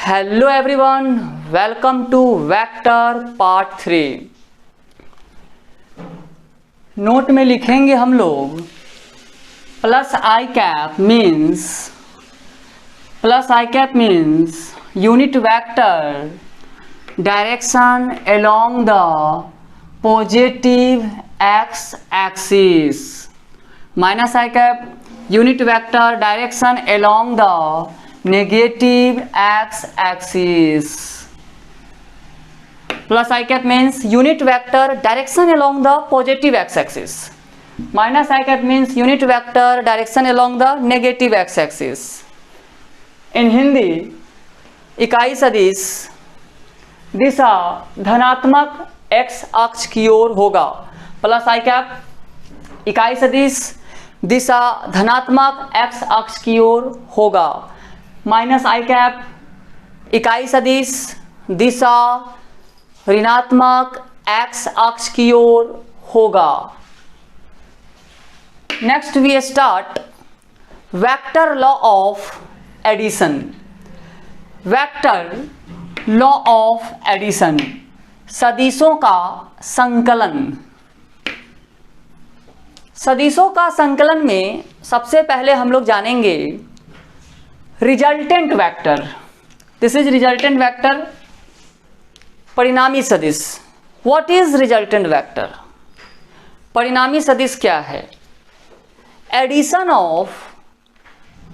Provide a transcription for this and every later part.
Hello everyone, welcome to vector part 3। Note में लिखेंगे हम लोग plus i cap means unit vector direction along the positive x axis. Minus i cap unit vector direction along the negative x axis. Plus I cap means unit vector direction along the positive x axis. Minus I cap means unit vector direction along the negative x axis. In Hindi इकाई सदिश दिशा धनात्मक x अक्ष की ओर होगा। Plus i cap इकाई सदिश दिशा धनात्मक x अक्ष की ओर होगा। माइनस आई कैप इकाई सदिश दिशा ऋणात्मक x अक्ष की ओर होगा। Next we start vector law of addition. Vector law of addition, सदिशों का संकलन। सदिशों का संकलन में सबसे पहले हम लोग जानेंगे resultant vector. This is resultant vector, परिणामी सदिश। What is resultant vector? परिणामी सदिश क्या है? Addition of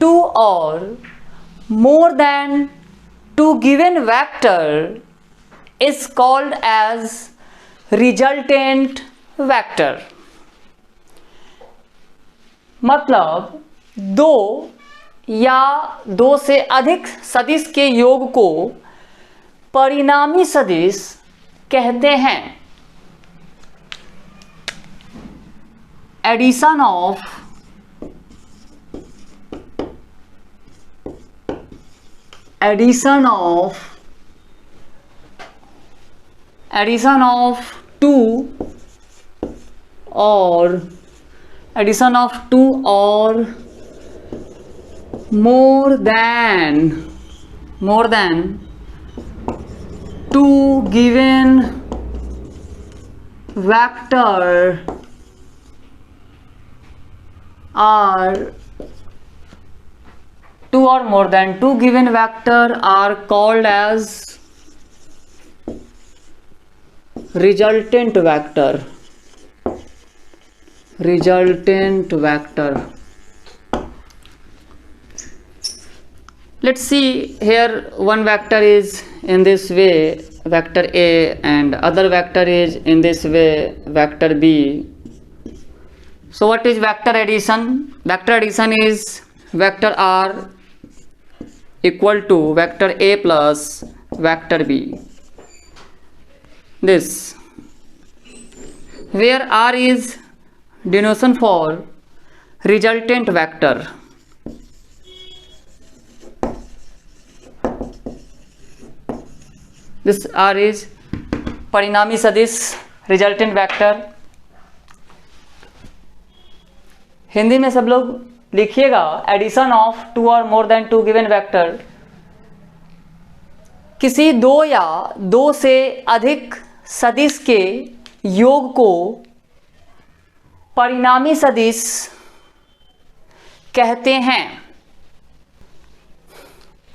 two or more than two given vector is called as resultant vector. मतलब दो या दो से अधिक सदिश के योग को परिणामी सदिश कहते हैं। एडिशन ऑफ टू और more than two given vector are two or more than two given vector are called as resultant vector. Let's see here, one vector is in this way, vector A, and other vector is in this way, vector B. So what is vector addition? Vector addition is vector R equal to vector A plus vector B. This, where R is denotation for resultant vector. This R is परिणामी सदिश, resultant vector. Hindi में सब लोग लिखिएगा addition of two or more than two given vector, किसी दो या दो से अधिक सदिश के योग को परिणामी सदिश कहते हैं।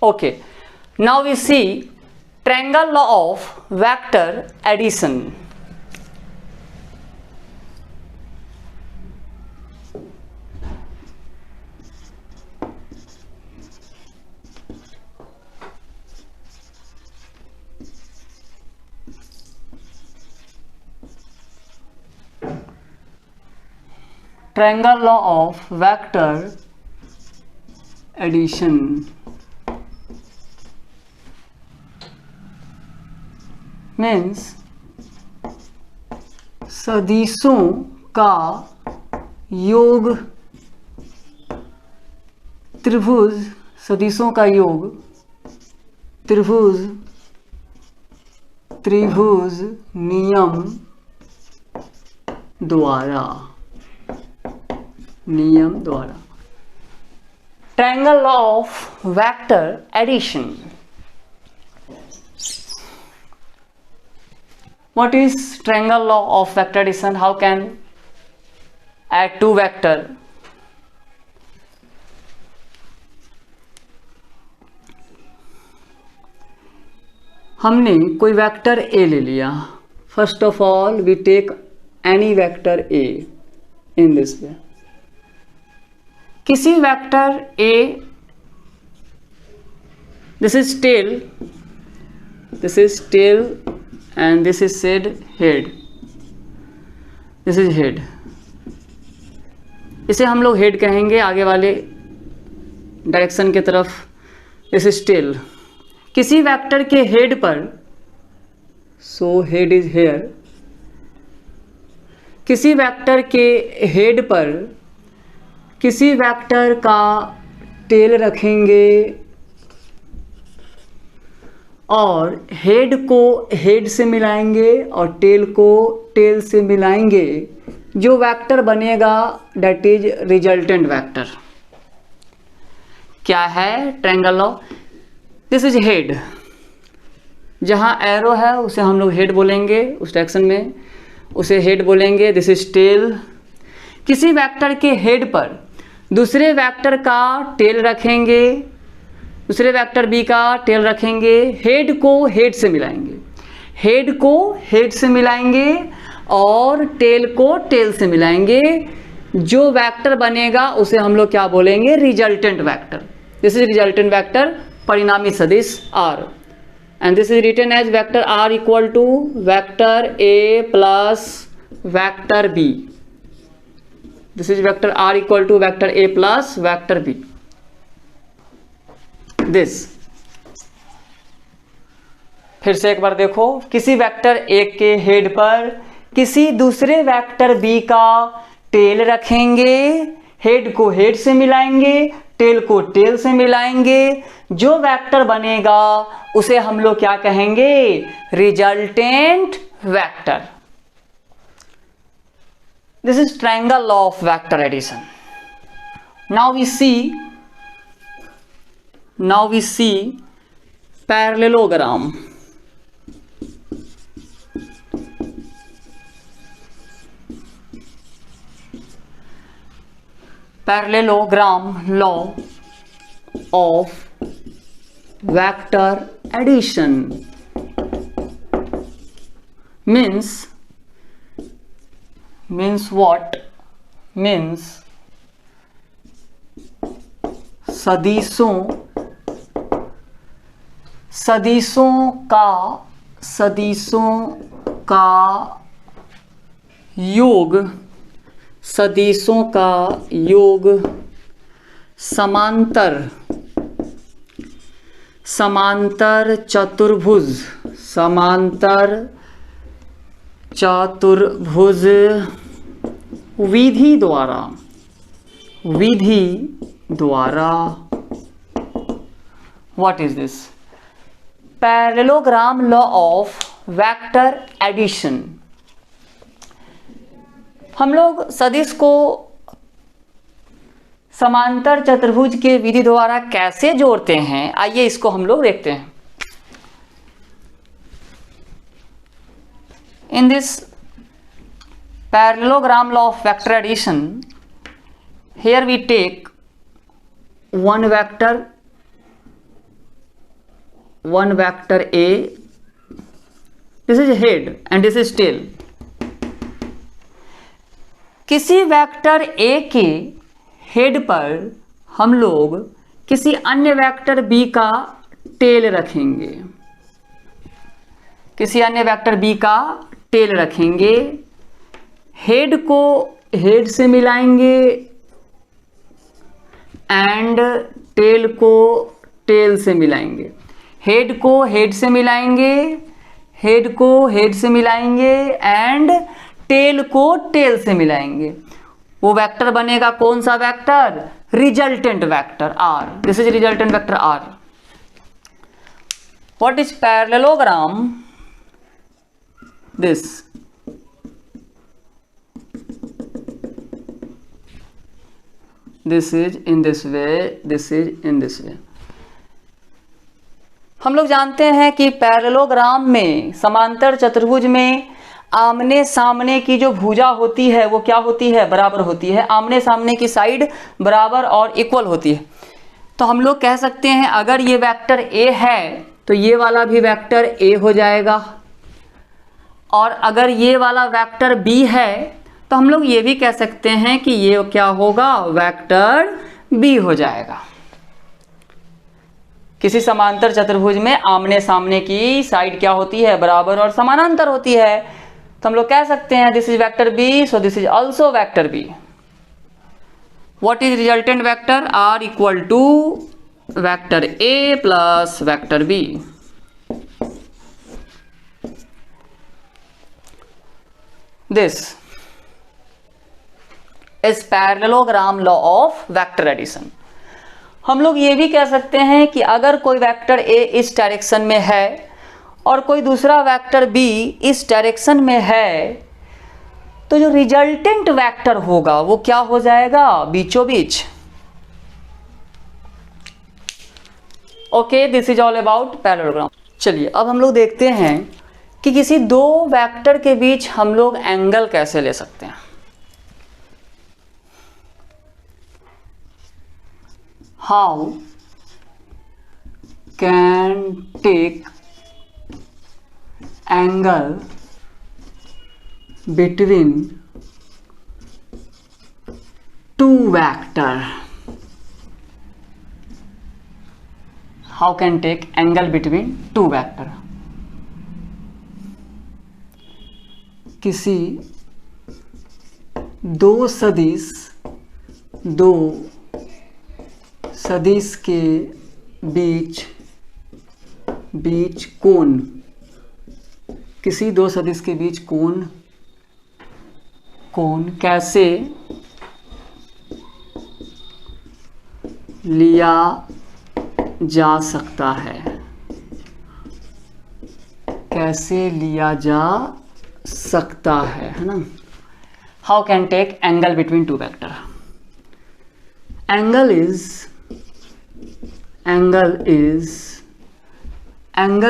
Okay, now we see triangle law of vector addition. Triangle law of vector addition means सदिशों का योग त्रिभुज, सदिशों का योग त्रिभुज नियम द्वारा। Triangle law of vector addition. What is triangle law of vector addition? How can add two vector? हमने कोई वेक्टर ए ले लिया. First of all we take any vector A in this way. किसी vector A, this is tail, this is tail and this is said head, this is head. इसे हम लोग head कहेंगे आगे वाले डायरेक्शन की तरफ. This is tail. किसी वेक्टर के हेड पर, सो हेड इज हेयर, किसी वेक्टर के हेड पर किसी वेक्टर का टेल रखेंगे और हेड को हेड से मिलाएंगे और टेल को टेल से मिलाएंगे. जो वेक्टर बनेगा दैट इज रिजल्टेंट वेक्टर. क्या है triangle law? This is head. जहाँ एरो है उसे हम लोग हेड बोलेंगे, उस डायरेक्शन में उसे हेड बोलेंगे. This is tail. किसी वेक्टर के हेड पर दूसरे वेक्टर का टेल रखेंगे, दूसरे वेक्टर बी का टेल रखेंगे, हेड को हेड से मिलाएंगे, हेड को हेड से मिलाएंगे और टेल को टेल से मिलाएंगे. जो वेक्टर बनेगा उसे हम लोग क्या बोलेंगे? Resultant vector. This is resultant vector, परिणामी सदिश R. And this is written as vector R equal to vector A plus vector B. This is vector R equal to vector A plus vector B. This. फिर से एक बार देखो. किसी vector ए के head पर किसी दूसरे वेक्टर बी का टेल रखेंगे, हेड को हेड से मिलाएंगे, टेल को टेल से मिलाएंगे. जो वेक्टर बनेगा उसे हम लोग क्या कहेंगे? Resultant vector. This is triangle law of vector addition. Now we see parallelogram. Parallelogram law of vector addition means what? Means सदिशों का योग समांतर चतुर्भुज विधि द्वारा. What is this? Parallelogram law of vector addition. हम लोग सदिश को समांतर चतुर्भुज के विधि द्वारा कैसे जोड़ते हैं, आइए इसको हम लोग देखते हैं. In this parallelogram law of vector addition, here we take one vector A, this is head and this is tail. किसी वेक्टर A के हेड पर हम लोग किसी अन्य वेक्टर B का टेल रखेंगे, किसी अन्य वेक्टर B का टेल रखेंगे, हेड को हेड से मिलाएंगे एंड टेल को टेल से मिलाएंगे. हेड को हेड से मिलाएंगे, हेड को हेड से मिलाएंगे एंड टेल को टेल से मिलाएंगे. वो वेक्टर बनेगा कौन सा vector? Resultant vector R. This is resultant vector R. What is parallelogram? This. This is in this way, this is in this way. हम लोग जानते हैं कि पैरेललोग्राम में, समांतर चतुर्भुज में आमने सामने की जो भुजा होती है वो क्या होती है, बराबर होती है। आमने सामने की साइड बराबर और इक्वल होती है। तो हम लोग कह सकते हैं अगर ये वेक्टर ए है तो ये वाला भी वेक्टर ए हो जाएगा, और अगर ये वाला वेक्टर बी है तो हम लोग ये भी कह सकते हैं कि ये क्या होगा, वेक्टर बी हो जाएगा। किसी समांतर चतुर्भुज में आमने सामने की साइड क्या होती है, बराबर और समानांतर होती है। तो हम लोग कह सकते हैं this is vector B, so this is also vector B. What is resultant vector, R equal to vector A plus vector B. This is parallelogram law of vector addition. हम लोग ये भी कह सकते हैं कि अगर कोई वेक्टर ए इस डायरेक्शन में है और कोई दूसरा वेक्टर बी इस डायरेक्शन में है, तो जो रिजल्टेंट वेक्टर होगा वो क्या हो जाएगा, बीचों बीच। Okay, this is all about parallelogram. चलिए अब हम लोग देखते हैं कि किसी दो वेक्टर के बीच हम लोग एंगल कैसे ले सकते हैं। How can take angle between two vector? How can take angle between two vector? किसी दो सदिश के बीच कोण, किसी दो सदिश के बीच कोण कैसे लिया जा सकता है, कैसे लिया जा सकता है ना। How can take angle between two vector. Angle is angle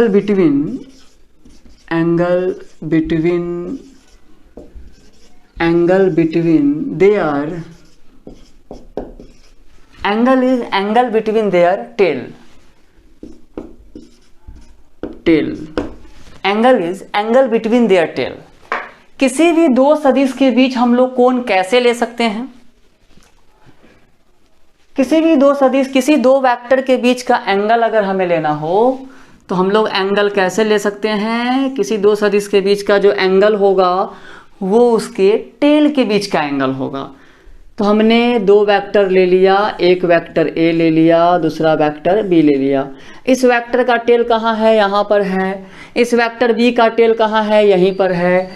between their, angle is angle between their tail. Angle is angle between their tail. किसी भी दो सदिश के बीच हम लोग कोण कैसे ले सकते हैं, किसी दो वेक्टर के बीच का एंगल अगर हमें लेना हो तो हम लोग एंगल कैसे ले सकते हैं, किसी दो सदिश के बीच का जो एंगल होगा वो उसके टेल के बीच का एंगल होगा। तो हमने दो वेक्टर ले लिया, एक वेक्टर ए ले लिया, दूसरा वेक्टर बी ले लिया। इस वेक्टर का टेल कहाँ है, यहाँ पर है। इस वेक्टर बी का टेल कहाँ है, यहीं पर है।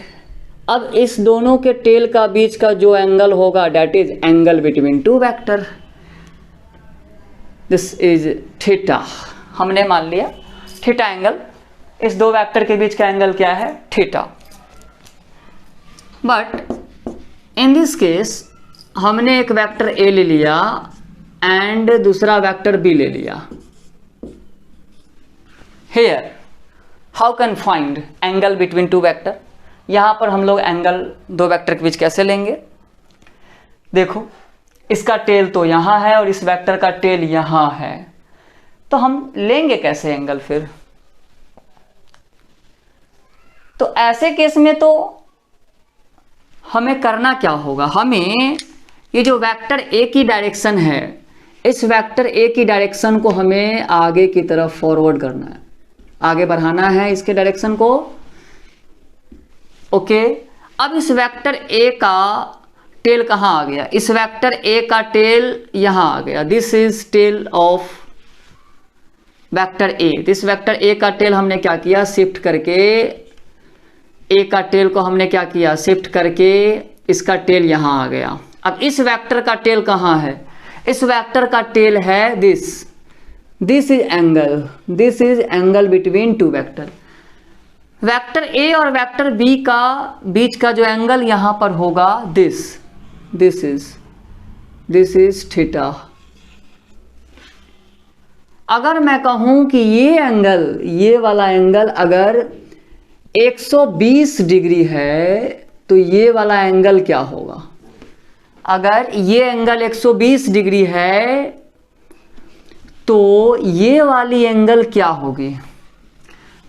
अब इस दोनों के टेल का बीच का जो एंगल होगा that is angle between two vector. This is theta. हमने मान लिया थीटा एंगल, इस दो वेक्टर के बीच का एंगल क्या है, theta. But in this case हमने एक वेक्टर ए ले लिया एंड दूसरा वेक्टर बी ले लिया। Here how can find angle between two vector. यहां पर हम लोग एंगल दो वेक्टर के बीच कैसे लेंगे। देखो इसका टेल तो यहाँ है और इस वेक्टर का टेल यहाँ है, तो हम लेंगे कैसे एंगल फिर। तो ऐसे केस में तो हमें करना क्या होगा, हमें ये जो वेक्टर ए की डायरेक्शन है, इस वेक्टर ए की डायरेक्शन को हमें आगे की तरफ फॉरवर्ड करना है, आगे बढ़ाना है इसके डायरेक्शन को। ओके, अब इस वेक्टर ए का टेल कहाँ आ गया, इस वेक्टर ए का टेल यहाँ आ गया। This is tail of vector A. This vector A का टेल हमने क्या किया, शिफ्ट करके ए का टेल को हमने क्या किया, शिफ्ट करके इसका टेल यहाँ आ गया। अब इस वेक्टर का टेल कहाँ है, इस वेक्टर का टेल है this is angle between two vector. Vector A और वेक्टर बी का बीच का जो एंगल यहाँ पर होगा दिस इज थीटा। अगर मैं कहूं कि ये वाला एंगल अगर 120 डिग्री है तो ये वाला एंगल क्या होगा? अगर ये एंगल 120 डिग्री है तो ये वाली एंगल क्या होगी?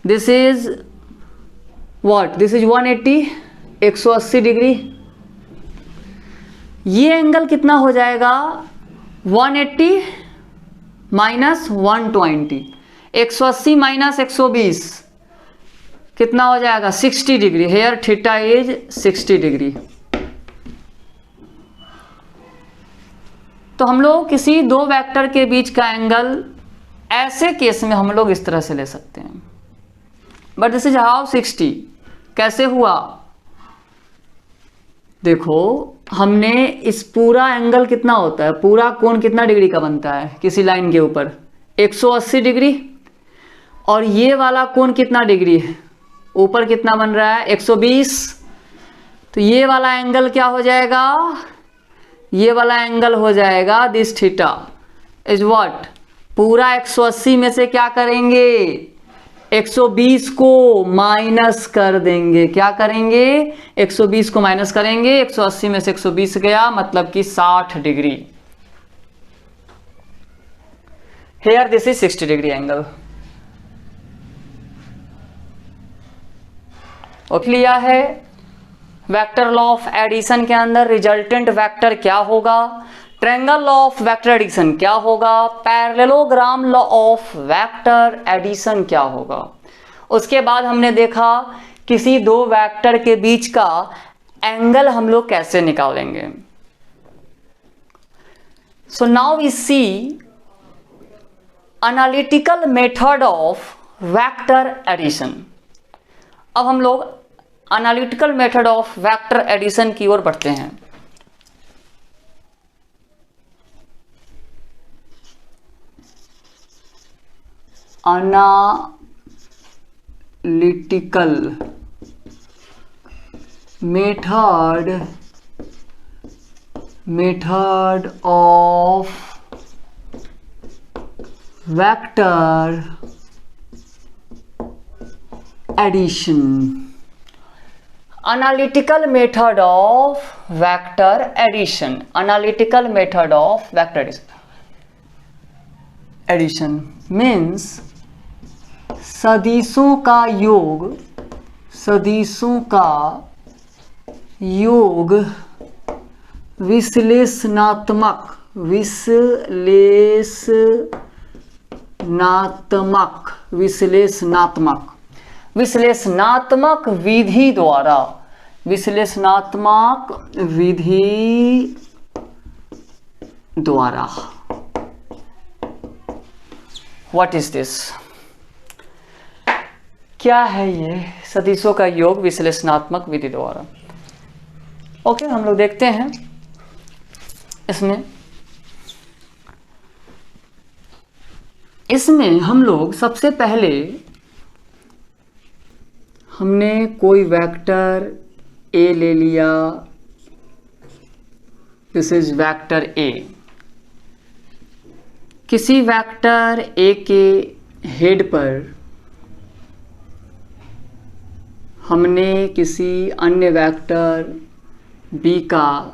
This is what? This is 180, 180 degree. ये एंगल कितना हो जाएगा? 180 माइनस 120, 180 माइनस 120 कितना हो जाएगा? 60 degree. Here theta is 60 degree. तो हम लोग किसी दो वेक्टर के बीच का एंगल ऐसे केस में हम लोग इस तरह से ले सकते हैं। बट दिस इज हाउ 60 कैसे हुआ? देखो, हमने इस पूरा एंगल कितना होता है, पूरा कोण कितना डिग्री का बनता है किसी लाइन के ऊपर? 180 डिग्री। और ये वाला कोण कितना डिग्री है? ऊपर कितना बन रहा है? 120। तो ये वाला एंगल क्या हो जाएगा? ये वाला एंगल हो जाएगा दिस थीटा इज व्हाट? पूरा 180 में से क्या करेंगे? 120 को माइनस कर देंगे। क्या करेंगे? 120 को माइनस करेंगे। 180 में से 120 गया, मतलब कि 60 degree. Here this is 60 degree angle. और लिया है वेक्टर लॉ ऑफ एडिशन के अंदर रिजल्टेंट वेक्टर क्या होगा, triangle law of vector addition क्या होगा, parallelogram law of vector addition क्या होगा। उसके बाद हमने देखा किसी दो वेक्टर के बीच का एंगल हम लोग कैसे निकालेंगे। So now we see analytical method of vector addition. अब हम लोग analytical method of vector addition की ओर बढ़ते हैं। Analytical method of vector addition. Analytical method of vector addition. Analytical method of vector addition means सदिशों का योग विश्लेषणात्मक विधि द्वारा। What is this? क्या है ये सदिशों का योग विश्लेषणात्मक विधि द्वारा? ओके, हम लोग देखते हैं इसमें हम लोग सबसे पहले हमने कोई वेक्टर ए ले लिया। This is vector A. किसी वेक्टर ए के हेड पर हमने किसी अन्य वेक्टर बी का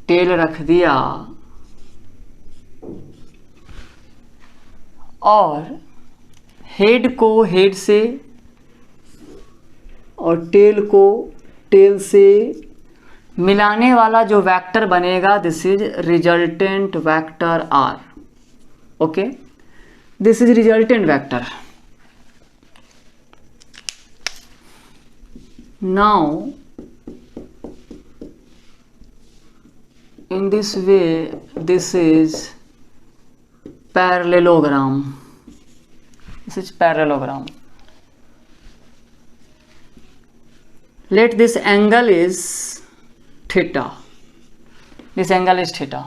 टेल रख दिया और हेड को हेड से और टेल को टेल से मिलाने वाला जो वेक्टर बनेगा, this is resultant vector R. Okay, this is resultant vector. Now in this way this is parallelogram. Let this angle is theta. This angle is theta.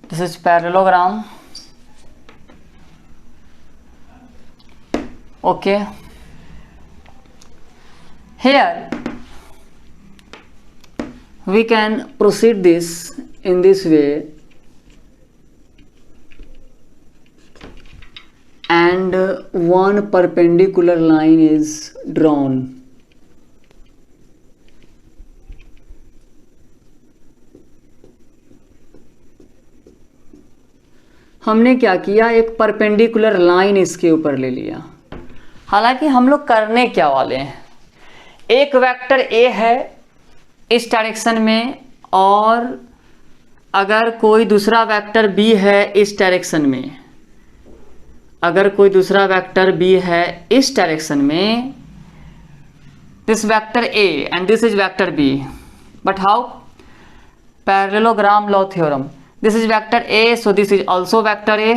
This is parallelogram. Okay, here we can proceed this in this way. and one perpendicular line is drawn. हमने क्या किया, एक perpendicular line इसके ऊपर ले लिया। हालांकि हम लोग करने क्या वाले हैं, एक वेक्टर ए है इस डायरेक्शन में और अगर कोई दूसरा वेक्टर बी है इस डायरेक्शन में, अगर कोई दूसरा वेक्टर बी है इस डायरेक्शन में, this vector A and this is vector B, but how, parallelogram law theorem, this is vector A, so this is also vector A,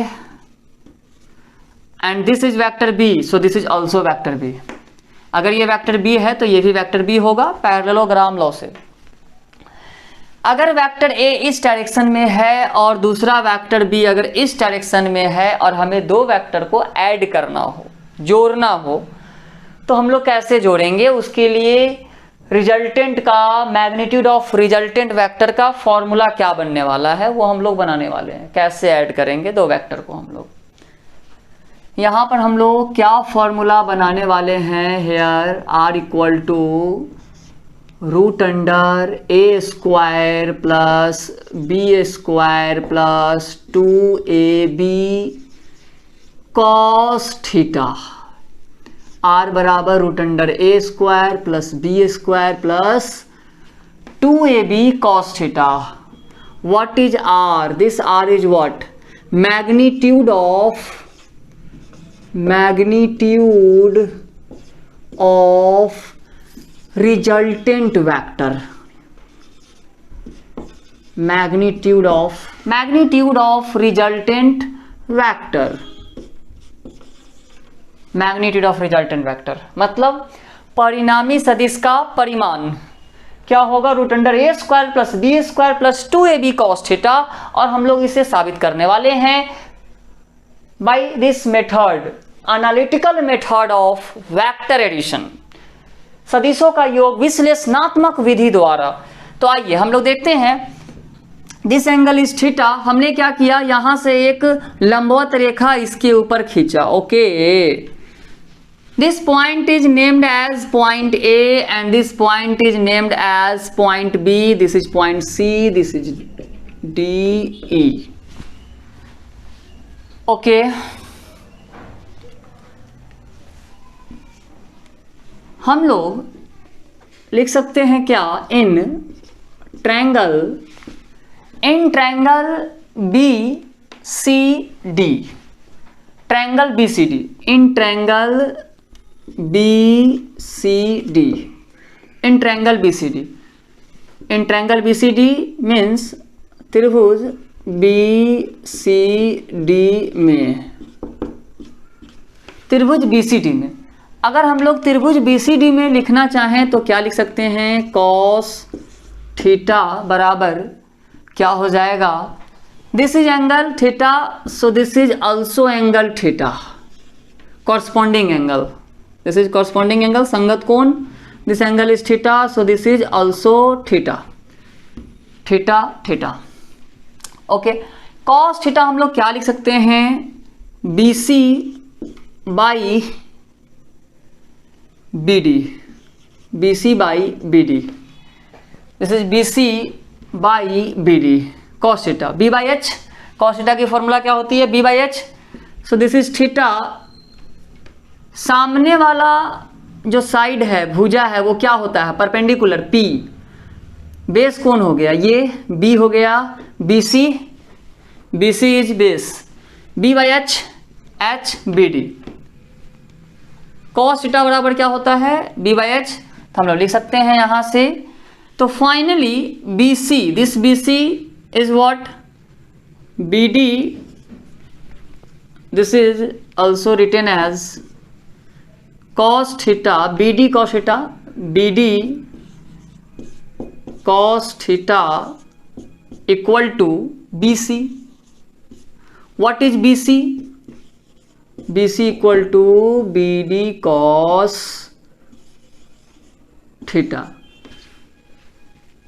and this is vector B, so this is also vector B. अगर ये vector B है तो ये भी vector B होगा parallelogram law से। अगर vector A इस डायरेक्शन में है और दूसरा वेक्टर B अगर इस डायरेक्शन में है और हमें दो वेक्टर को ऐड करना हो, जोड़ना हो, तो हम लोग कैसे जोड़ेंगे, उसके लिए रिजल्टेंट का, मैग्नीट्यूड ऑफ रिजल्टेंट वेक्टर का फॉर्मूला क्या बनने वाला है वो हम लोग बनाने वाले हैं। कैसे ऐड करेंगे दो वेक्टर को हम लोग, यहाँ पर हम लोग क्या फॉर्मूला बनाने वाले हैं, here R equal to root under A square plus B square plus 2ab cos theta, R बराबर root under A square plus B square plus 2ab cos theta. What is R, this R is what, magnitude of resultant vector, magnitude of resultant vector, magnitude of resultant vector मतलब परिणामी सदिश का परिमाण क्या होगा, root under ए square plus B square plus 2ab cos theta. और हम लोग इसे साबित करने वाले हैं by this method, analytical method of vector addition, सदिशों का योग विश्लेषणात्मक विधि द्वारा। तो आइए हम लोग देखते हैं, दिस एंगल इज थीटा, हमने क्या किया, यहां से एक लंबवत रेखा इसके ऊपर खींचा, okay. This point is named as point A and this point is named as point B. This is point C. This is D, E. Okay. हम लोग लिख सकते हैं क्या, in triangle BCD, triangle BCD, in triangle BCD, in triangle BCD, in triangle BCD means त्रिभुज BCD में, त्रिभुज BCD में अगर हम लोग त्रिभुज BCD में लिखना चाहें तो क्या लिख सकते हैं, cos थीटा बराबर क्या हो जाएगा, this is angle theta, so this is also angle theta, corresponding angle, this is corresponding angle, संगत कोण, this angle is theta, so this is also theta, theta theta, okay. Cos theta हम लोग क्या लिख सकते हैं, BC by BD, BC by BD, this is BC by BD, cos theta, B by H, cos theta की formula क्या होती है, B by H, so this is theta, सामने वाला जो साइड है, भुजा है, वो क्या होता है, परपेंडिकुलर P, बेस कौन हो गया, ये B हो गया, BC is base, B by H, H BD, cos theta बराबर क्या होता है, B बाई H, तो हम लोग लिख सकते हैं यहां से। तो finally BC, this BC is what, BD, this is also written as cos theta, BD cos theta, BD cos theta equal to BC। What is BC? BC equal to BD cos theta.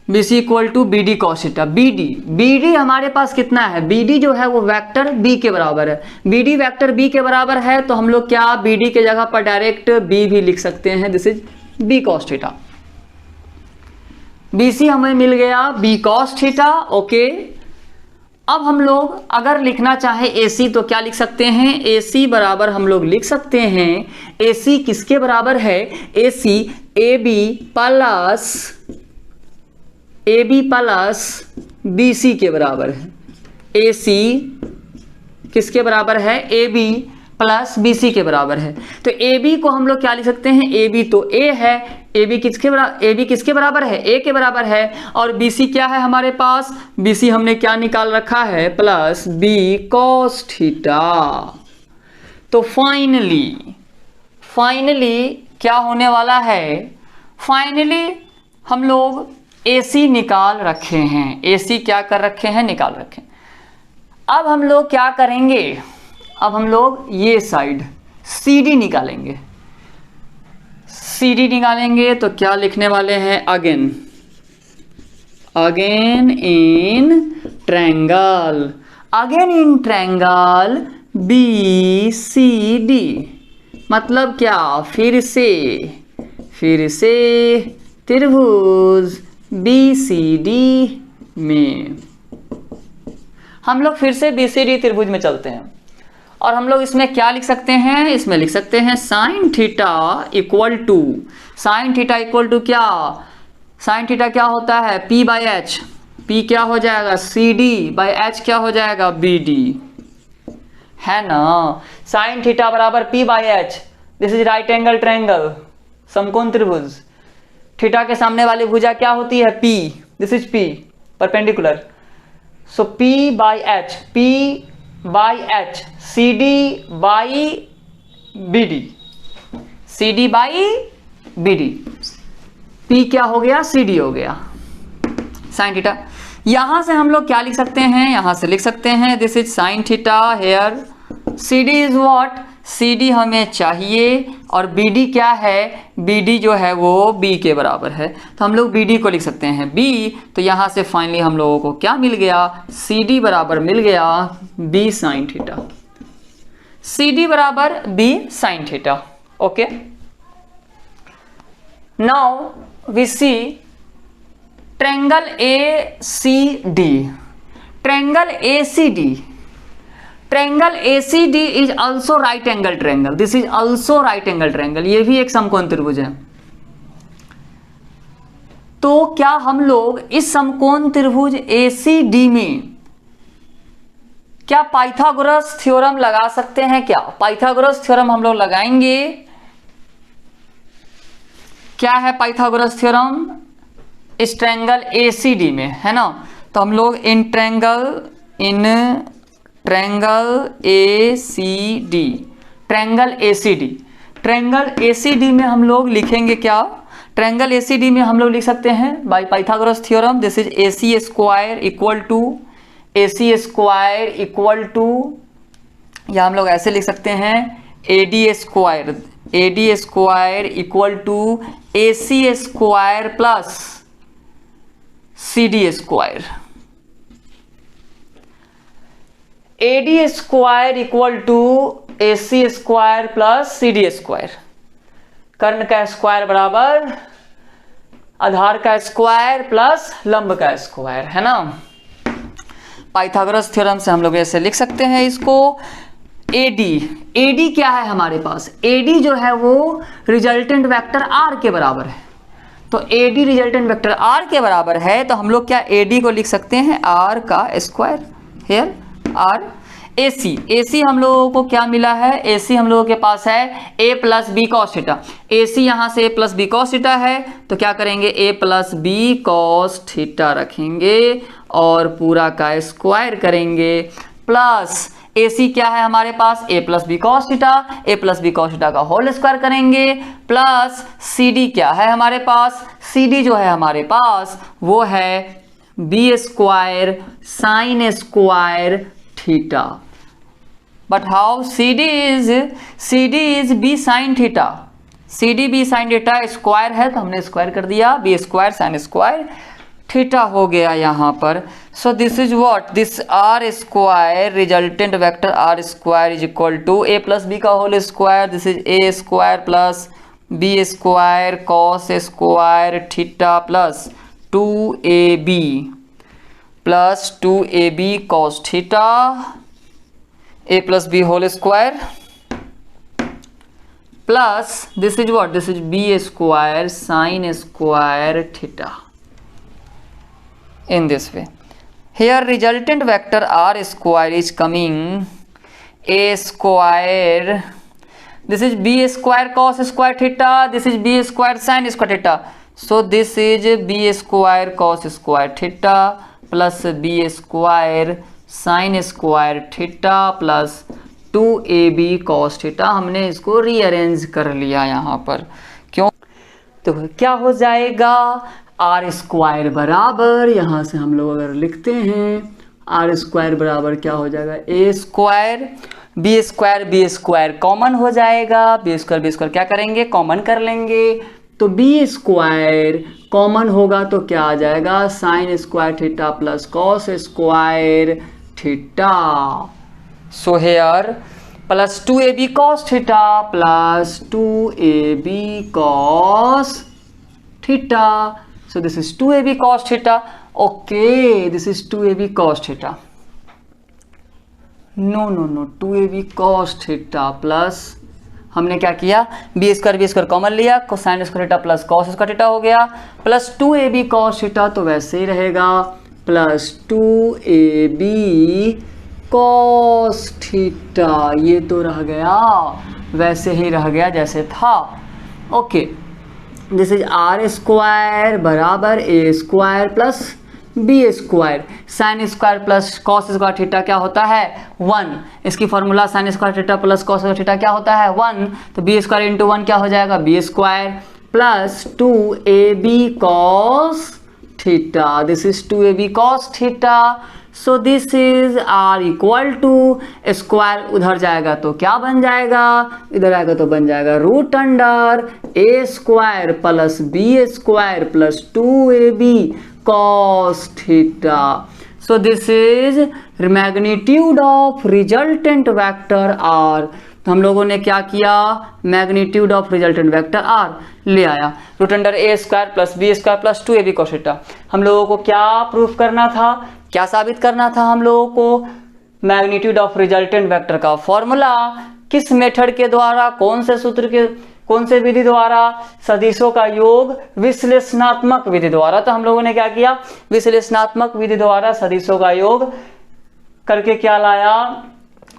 B C equal to B D cos theta. B D हमारे पास कितना है, B D जो है वो vector B के बराबर है। बी डी वेक्टर बी के बराबर है तो हम लोग क्या बी डी के जगह पर डायरेक्ट बी भी लिख सकते हैं, this is B cos theta. B C हमें मिल गया बी कॉस थीटा। ओके, अब हम लोग अगर लिखना चाहे ए सी तो क्या लिख सकते हैं, ए सी बराबर हम लोग लिख सकते हैं, ए सी किसके बराबर है, A C A B plus B C के बराबर है। ए सी किसके बराबर है, A B plus B C के बराबर है। तो ए बी को हम लोग क्या लिख सकते हैं, ए बी तो ए है, ए बी किसके बराबर है, ए के बराबर है। और बी सी क्या है हमारे पास, बी सी हमने क्या निकाल रखा है, प्लस बी कॉस थीटा। तो फाइनली क्या होने वाला है, फाइनली हम लोग ए सी निकाल रखे हैं, ए सी क्या कर रखे हैं, निकाल रखे हैं। अब हम लोग क्या करेंगे, अब हम लोग ये साइड सी डी निकालेंगे। सी डी निकालेंगे तो क्या लिखने वाले हैं, again in triangle B C D, मतलब क्या, फिर से त्रिभुज बी सी डी में हम लोग फिर से बी सी डी त्रिभुज में चलते हैं। और हम लोग इसमें क्या लिख सकते हैं, इसमें लिख सकते हैं साइन थीटा इक्वल टू क्या, साइन थीटा क्या होता है, P बाई एच, P क्या हो जाएगा सी डी बाई एच क्या हो जाएगा बी डी, है ना। साइन थीटा बराबर P by H, this is right angle triangle, समकोण त्रिभुज। थीटा के सामने वाली भुजा क्या होती है, P, this is P perpendicular. So P by H C D by B D, P क्या हो गया, सी डी हो गया साइन थीटा। यहां से हम लोग क्या लिख सकते हैं, यहां से लिख सकते हैं this is sine theta, here C D is what, C D हमें चाहिए और बी डी क्या है, बी डी जो है वो बी के बराबर है। तो हम लोग बी डी को लिख सकते हैं बी। तो यहाँ से फाइनली हम लोगों को क्या मिल गया, सी डी बराबर मिल गया B sine theta, C D बराबर B sine theta. Okay, now we see triangle A C D. Triangle ACD is also right angle triangle, this is also right angle triangle, ये भी एक समकोण त्रिभुज है। तो क्या हम लोग इस समकोण त्रिभुज ACD में क्या पाइथागोरस थ्योरम लगा सकते हैं, क्या पाइथागोरस थ्योरम हम लोग लगाएंगे। क्या है पाइथागोरस थ्योरम इस ट्रायंगल ACD में, है ना। तो हम लोग इन ट्रायंगल ACD में हम लोग लिखेंगे क्या, ट्रायंगल ACD में हम लोग लिख सकते हैं by Pythagoras theorem, this is AC square equal to या हम लोग ऐसे लिख सकते हैं AD square equal to AC square plus CD square. AD square equal to AC square plus CD square, कर्ण का स्क्वायर बराबर आधार का स्क्वायर प्लस लंब का स्क्वायर, है ना। पाइथागोरस थ्योरम से हम लोग ऐसे लिख सकते हैं इसको। AD क्या है हमारे पास, AD जो है वो रिजल्टेंट वेक्टर R के बराबर है। तो AD रिजल्टेंट वेक्टर R के बराबर है तो हम लोग क्या AD को लिख सकते हैं R का स्क्वायर, हेयर R। AC हम लोगों को क्या मिला है, AC हम लोगों के पास है A plus B cos theta. AC यहाँ से A plus B cos theta है तो क्या करेंगे A plus B cos theta रखेंगे और पूरा का स्क्वायर करेंगे प्लस AC क्या है हमारे पास A plus B cos theta का होल स्क्वायर करेंगे प्लस CD क्या है हमारे पास, CD जो है हमारे पास वो है b square sine square theta. But how CD is b sine theta, CD b sine theta square है तो हमने स्क्वायर कर दिया, b square sine square theta हो गया यहाँ पर। So this is what, this r square resultant vector r square is equal to a plus b का whole square, this is a square plus B square cos square theta plus 2ab plus 2ab cos theta A plus B whole square plus this is what, this is B square sine square theta in this way. Here resultant vector r square is coming a square, this is b square cos square theta, this is b square sin square theta, so this is b square cos square theta plus b square sin square theta plus 2ab cos theta। हमने इसको rearrange कर लिया यहाँ पर, क्यों? तो क्या हो जाएगा, आर स्क्वायर बराबर, यहाँ से हम लोग अगर लिखते हैं आर स्क्वायर बराबर क्या हो जाएगा, ए स्क्वायर बी स्क्वायर कॉमन हो जाएगा, बी स्क्वायर क्या करेंगे, कॉमन कर लेंगे, तो बी स्क्वायर कॉमन होगा तो क्या आ जाएगा, sign square theta plus cos square theta. So here plus 2ab cos theta plus 2ab cos theta. So this is 2ab cos theta. Okay, this is 2ab cos theta. No, 2ab cos theta plus हमने क्या किया, B square common लिया, cosine square theta plus cos square theta हो गया plus 2ab cos theta तो वैसे ही रहेगा plus 2ab cos theta, ये तो रह गया वैसे ही रह गया जैसे था। Okay, this is r square बराबर a square plus B square sine square plus cos square theta क्या होता है 1, इसकी formula sine square theta plus cos square theta क्या होता है 1, तो बी स्क्वायर इंटू 1 क्या हो जाएगा, B square plus 2ab cos theta, this is 2ab cos theta. So this is R equal to square उधर जाएगा तो क्या बन जाएगा, इधर आएगा तो बन जाएगा root under A square plus B square plus 2ab cos theta. So this is magnitude of resultant vector r. तो हम लोगों ने क्या किया, magnitude of resultant vector r ले आया, रूट अंडर ए square plus B square plus 2ab cos theta. हम लोगों को क्या प्रूफ करना था, क्या साबित करना था हम लोगों को, मैग्नीट्यूड ऑफ रिजल्टेंट वेक्टर का फॉर्मूला किस मेथड के द्वारा, कौन से सूत्र के, कौन से विधि द्वारा, सदिशों का योग विश्लेषणात्मक विधि द्वारा। तो हम लोगों ने क्या किया, विश्लेषणात्मक विधि द्वारा सदिशों का योग करके क्या लाया,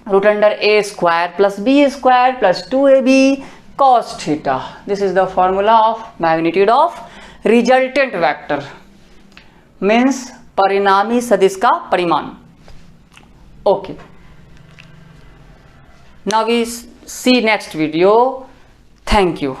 root under A square plus B square plus 2ab cos theta. This is the formula of magnitude of resultant vector, means परिणामी सदिश का परिमाण। Okay, now we see next video. Thank you.